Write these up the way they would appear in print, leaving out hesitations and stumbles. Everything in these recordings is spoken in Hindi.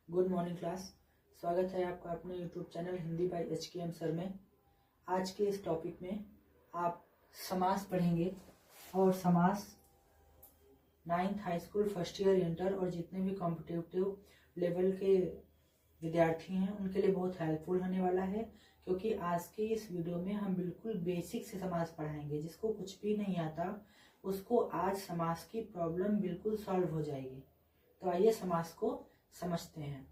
Good morning class. स्वागत है आपका अपने YouTube channel Hindi by HKM sir में। आज के इस टॉपिक में आप समास पढ़ेंगे और समास 9th high school first year inter और जितने भी कॉम्पिटिटिव लेवल के विद्यार्थी हैं उनके लिए बहुत हेल्पफुल होने वाला है, क्योंकि आज के इस वीडियो में हम बिल्कुल बेसिक से समास पढ़ाएंगे। जिसको कुछ भी नहीं आता उसको आज समास की प्रॉब्लम बिल्कुल सॉल्व हो जाएगी। तो आइए समास को समझते हैं।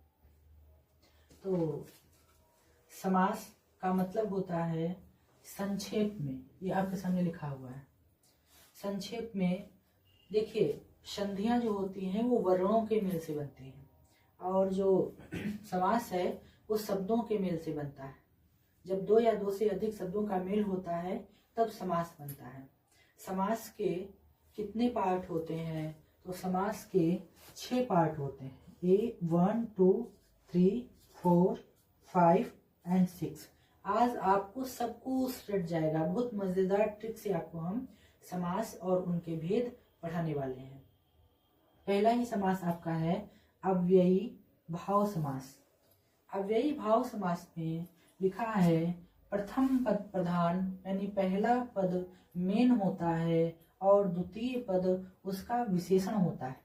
तो समास का मतलब होता है, संक्षेप में ये आपके सामने लिखा हुआ है। संक्षेप में देखिए, संधियां जो होती हैं वो वर्णों के मेल से बनती हैं और जो समास है वो शब्दों के मेल से बनता है। जब दो या दो से अधिक शब्दों का मेल होता है तब समास बनता है। समास के कितने पार्ट होते हैं? तो समास के 6 पार्ट होते हैं। 1, 2, 3, 4, 5 एंड 6। आज आपको सब कुछ रट जाएगा। बहुत मजेदार ट्रिक से आपको हम समास और उनके भेद पढ़ाने वाले हैं। पहला ही समास आपका है अव्ययी भाव समास। अव्ययी भाव समास में लिखा है, प्रथम पद प्रधान यानी पहला पद मेन होता है और द्वितीय पद उसका विशेषण होता है।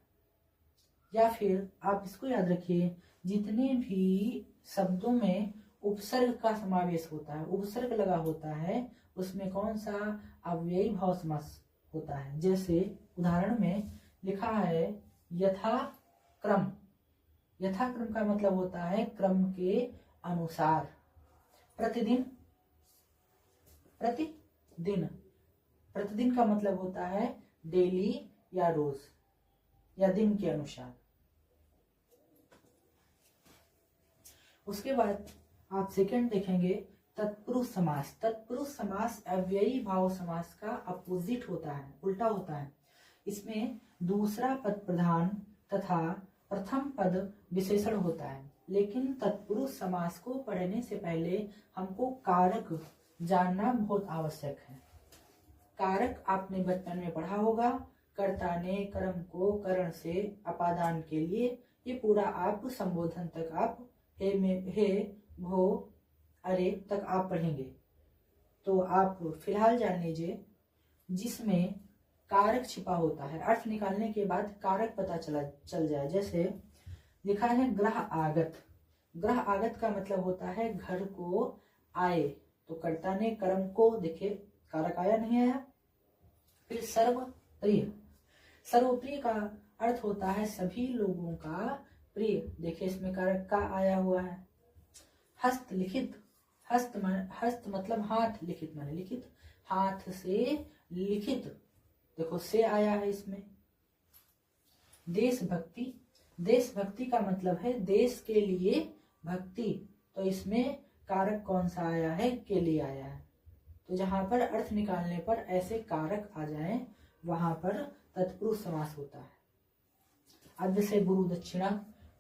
या फिर आप इसको याद रखिए, जितने भी शब्दों में उपसर्ग का समावेश होता है, उपसर्ग लगा होता है, उसमें कौन सा अव्ययी भाव समास होता है। जैसे उदाहरण में लिखा है यथाक्रम। यथाक्रम का मतलब होता है क्रम के अनुसार। प्रतिदिन, प्रतिदिन, प्रतिदिन का मतलब होता है डेली या रोज या दिन के अनुसार। उसके बाद आप सेकंड देखेंगे तत्पुरुष समास। तत्पुरुष समास अव्ययी भाव समास का अपोजिट होता है, उल्टा होता है। इसमें दूसरा पद प्रधान तथा प्रथम पद विशेषण होता है। लेकिन तत्पुरुष समास को पढ़ने से पहले हमको कारक जानना बहुत आवश्यक है। कारक आपने बचपन में पढ़ा होगा। कर्ता ने कर्म को करण से अपादान के लिए, ये पूरा आप संबोधन तक आप हे भो अरे तक आप पढ़ेंगे। तो आप फिलहाल जान लीजिए, जिसमें कारक छिपा होता है, अर्थ निकालने के बाद कारक पता चल जाए। जैसे लिखा है ग्रह आगत। ग्रह आगत का मतलब होता है घर को आए। तो कर्ता ने कर्म को, देखिए कारक आया नहीं आया। फिर सर्वप्रिय। सर्वप्रिय का अर्थ होता है सभी लोगों का प्रिय। देखिए इसमें कारक का आया हुआ है। हस्तलिखित। हस्त मतलब हाथ, लिखित माने लिखित, हाथ से लिखित, देखो से आया है इसमें। देशभक्ति। देशभक्ति का मतलब है देश के लिए भक्ति। तो इसमें कारक कौन सा आया है? के लिए आया है। तो जहां पर अर्थ निकालने पर ऐसे कारक आ जाएं वहां पर तत्पुरुष समास होता है। अब जैसे गुरु दक्षिणा।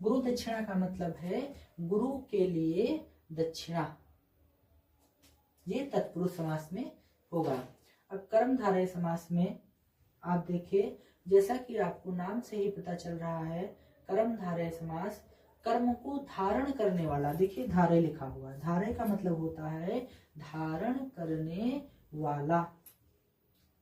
गुरु दक्षिणा का मतलब है गुरु के लिए दक्षिणा। ये तत्पुरुष समास में होगा। अब कर्मधारय समास में आप देखिए, जैसा कि आपको नाम से ही पता चल रहा है, कर्मधारय समास कर्म को धारण करने वाला। देखिए धारय लिखा हुआ है। धारय का मतलब होता है धारण करने वाला।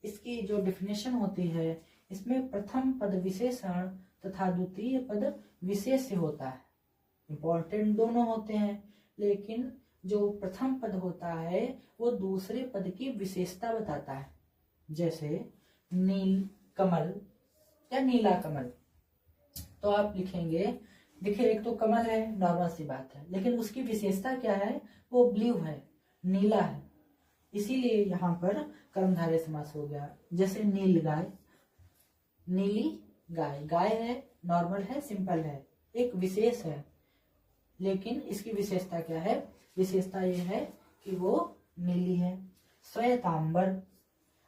इसकी जो डेफिनेशन होती है, इसमें प्रथम पद विशेषण तथा द्वितीय पद विशेष्य होता है। इंपॉर्टेंट दोनों होते हैं, लेकिन जो प्रथम पद होता है वो दूसरे पद की विशेषता बताता है। जैसे नील कमल या नीला कमल। तो आप लिखेंगे, देखिए एक तो कमल है, नॉर्मल सी बात है, लेकिन उसकी विशेषता क्या है? वो ब्लू है, नीला है, इसीलिए यहाँ पर कर्मधारय समास हो गया। जैसे नील गाय, नीली गाय। गाय है, नॉर्मल है, सिंपल है, एक विशेष है, लेकिन इसकी विशेषता क्या है? विशेषता ये है कि वो नीली है। श्वेतांबर।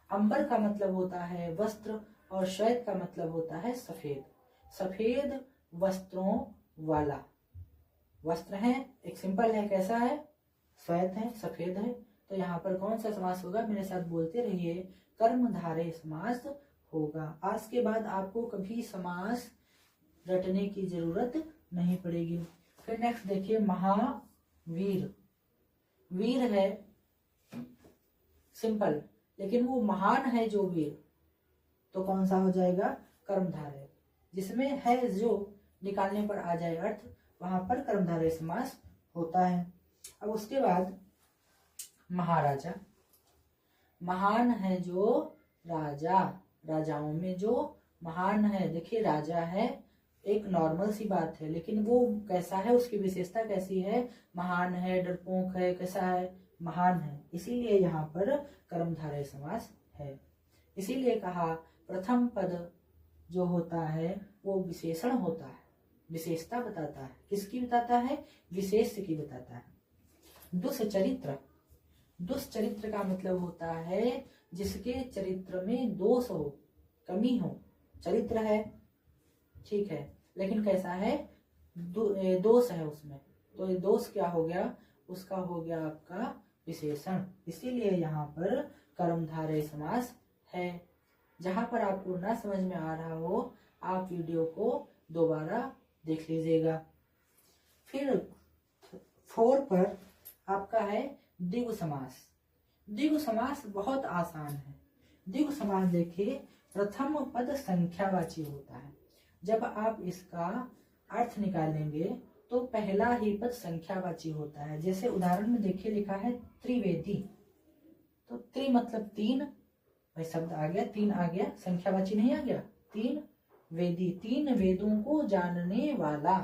अंबर का मतलब होता है वस्त्र और श्वेत का मतलब होता है सफेद। सफेद वस्त्रों वाला। वस्त्र है, एक सिंपल है, कैसा है? श्वेत है, सफेद है। तो यहाँ पर कौन सा समास होगा? मेरे साथ बोलते रहिए, कर्मधारय समास होगा। आज के बाद आपको कभी समास रटने की जरूरत नहीं पड़ेगी। फिर नेक्स्ट देखिए महावीर। वीर है सिंपल, लेकिन वो महान है जो वीर, तो कौन सा हो जाएगा? कर्मधारय। जिसमें है जो निकालने पर आ जाए अर्थ, वहां पर कर्मधारय समास होता है। अब उसके बाद महाराजा। महान है जो राजा, राजाओं में जो महान है। देखिए राजा है एक नॉर्मल सी बात है, लेकिन वो कैसा है, उसकी विशेषता कैसी है? महान है, डरपोक है, कैसा है? महान है। इसीलिए यहाँ पर कर्मधारय समास है। इसीलिए कहा प्रथम पद जो होता है वो विशेषण होता है, विशेषता बताता है। किसकी बताता है? विशेष की बताता है। दुष्चरित्र। दुष्चरित्र का मतलब होता है जिसके चरित्र में दोष हो, कमी हो। चरित्र है ठीक है, लेकिन कैसा है? दोष है उसमें, तो ये दोष क्या हो गया? उसका हो गया आपका विशेषण। इसीलिए यहाँ पर कर्मधारय समास है। जहां पर आपको ना समझ में आ रहा हो, आप वीडियो को दोबारा देख लीजिएगा। फिर 4 पर आपका है द्विगु समास। द्विगु समास बहुत आसान है। द्विगु समास देखिए प्रथम पद संख्यावाची होता है। जब आप इसका अर्थ निकालेंगे तो पहला ही पद संख्यावाची होता है। जैसे उदाहरण में देखिए लिखा है त्रिवेदी, तो त्रि मतलब 3, भाई शब्द आ गया, 3 आ गया, संख्यावाची नहीं आ गया। 3 वेदी, 3 वेदों को जानने वाला।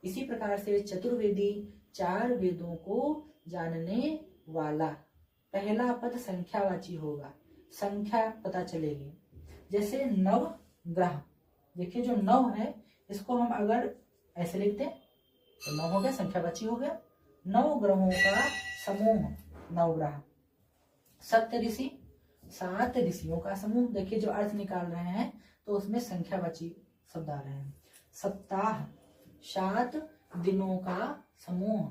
इसी प्रकार से चतुर्वेदी, 4 वेदों को जानने वाला। पहला पद संख्यावाची होगा, संख्या पता चलेगी। जैसे नव ग्रह, देखिए जो नव है इसको हम अगर ऐसे लिखते तो 9 हो गया, संख्यावाची हो गया। 9 ग्रहों का समूह नवग्रह। सप्तऋषि, 7 ऋषियों का समूह। देखिए जो अर्थ निकाल रहे हैं तो उसमें संख्यावाची शब्द आ रहे हैं। सप्ताह, 7 दिनों का समूह।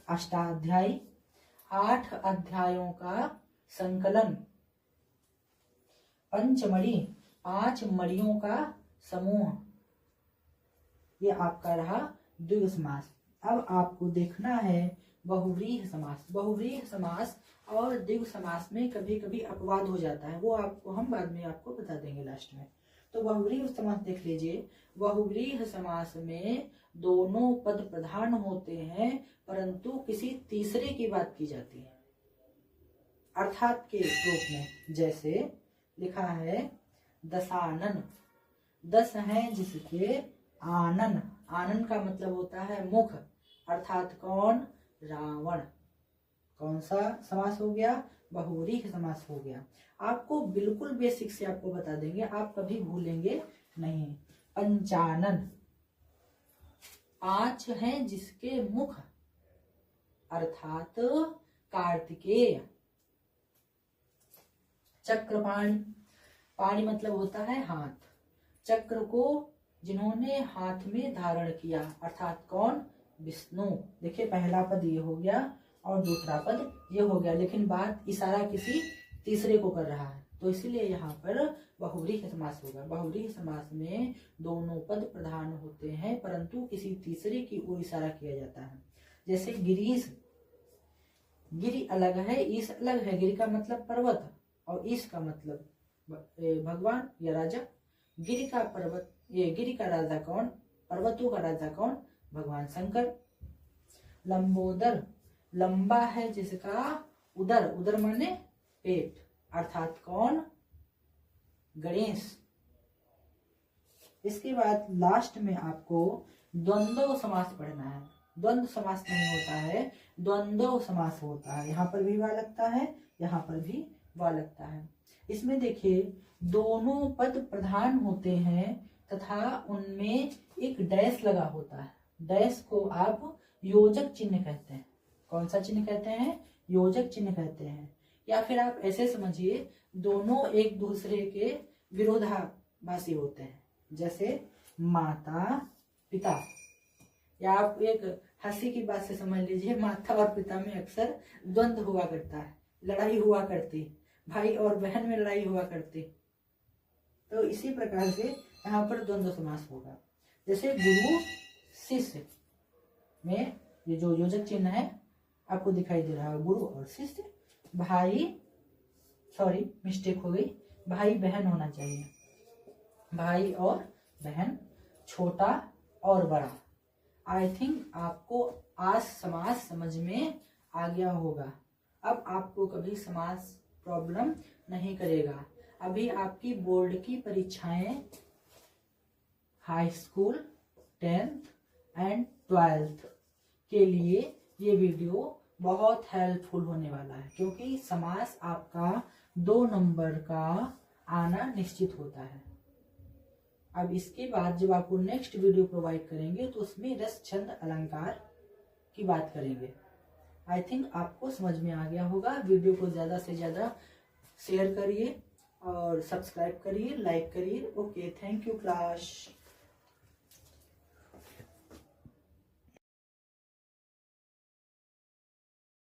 अष्टाध्यायी, 8 अध्यायों का संकलन। पंचमणि, 5 मणियों का समूह। ये आपका रहा द्विगु समास। अब आपको देखना है बहुव्रीहि समास। बहुव्रीहि समास और द्विगु समास में कभी कभी अपवाद हो जाता है, वो आपको हम बाद में आपको बता देंगे लास्ट में। तो बहुव्रीहि समास देख लीजिए। बहुव्रीहि समास में दोनों पद प्रधान होते हैं, परंतु किसी तीसरे की बात की जाती है अर्थात के रूप में। जैसे लिखा है दशानन, 10 है जिसके आनन। आनन का मतलब होता है मुख, अर्थात कौन? रावण। कौन सा समास हो गया? बहुव्रीहि समास हो गया। आपको बिल्कुल बेसिक से आपको बता देंगे, आप कभी भूलेंगे नहीं। पंचानन, 5 हैं जिसके मुख, अर्थात कार्तिकेय। चक्रपाणि, पाणि मतलब होता है हाथ। चक्र को जिन्होंने हाथ में धारण किया, अर्थात कौन? विष्णु। देखिए पहला पद ये हो गया और दूसरा पद ये हो गया, लेकिन बात इशारा किसी तीसरे को कर रहा है, तो इसीलिए यहाँ पर बहुव्रीहि समास होगा। बहुव्रीहि समास में दोनों पद प्रधान होते हैं, परंतु किसी तीसरे की ओर इशारा किया जाता है। जैसे गिरीश, गिरि अलग है, ईश अलग है। गिरि का मतलब पर्वत और ईश का मतलब भगवान या राजा। गिरि का पर्वत, ये गिरि का राजा कौन? पर्वतों का राजा कौन? भगवान शंकर। लंबोदर, लंबा है जिसका उदर, उदर माने पेट, अर्थात कौन? गणेश। इसके बाद लास्ट में आपको द्वंद्व समास पढ़ना है। द्वंद्व समास नहीं होता है, द्वंद्व समास होता है। यहाँ पर भी वा लगता है, यहाँ पर भी वा लगता है। इसमें देखिए दोनों पद प्रधान होते हैं तथा उनमें एक डैश लगा होता है। डैश को आप योजक चिन्ह कहते हैं। कौन सा चिन्ह कहते हैं? योजक चिन्ह कहते हैं। या फिर आप ऐसे समझिए दोनों एक दूसरे के विरोधाभासी होते हैं। जैसे माता पिता, या आप एक हंसी की बात से समझ लीजिए, माता और पिता में अक्सर द्वंद्व हुआ करता है, लड़ाई हुआ करती, भाई और बहन में लड़ाई हुआ करती। तो इसी प्रकार से यहाँ पर द्वंद्व समास होगा। जैसे गुरु शिष्य, में ये जो योजक चिन्ह है आपको दिखाई दे रहा है, गुरु और शिष्य, भाई, सॉरी मिस्टेक हो गई, भाई बहन होना चाहिए, भाई और बहन, छोटा और बड़ा। आई थिंक आपको आज समास समझ में आ गया होगा। अब आपको कभी समास प्रॉब्लम नहीं करेगा। अभी आपकी बोर्ड की परीक्षाएं high school, 10th and 12th के लिए ये वीडियो बहुत हेल्पफुल होने वाला है, क्योंकि समास आपका 2 नंबर का आना निश्चित होता है। अब इसके बाद जब आपको नेक्स्ट वीडियो प्रोवाइड करेंगे तो उसमें रस, छंद, अलंकार की बात करेंगे। आई थिंक आपको समझ में आ गया होगा। वीडियो को ज़्यादा से ज़्यादा शेयर करिए और सब्सक्राइब करिए, लाइक करिए। Okay, thank you class.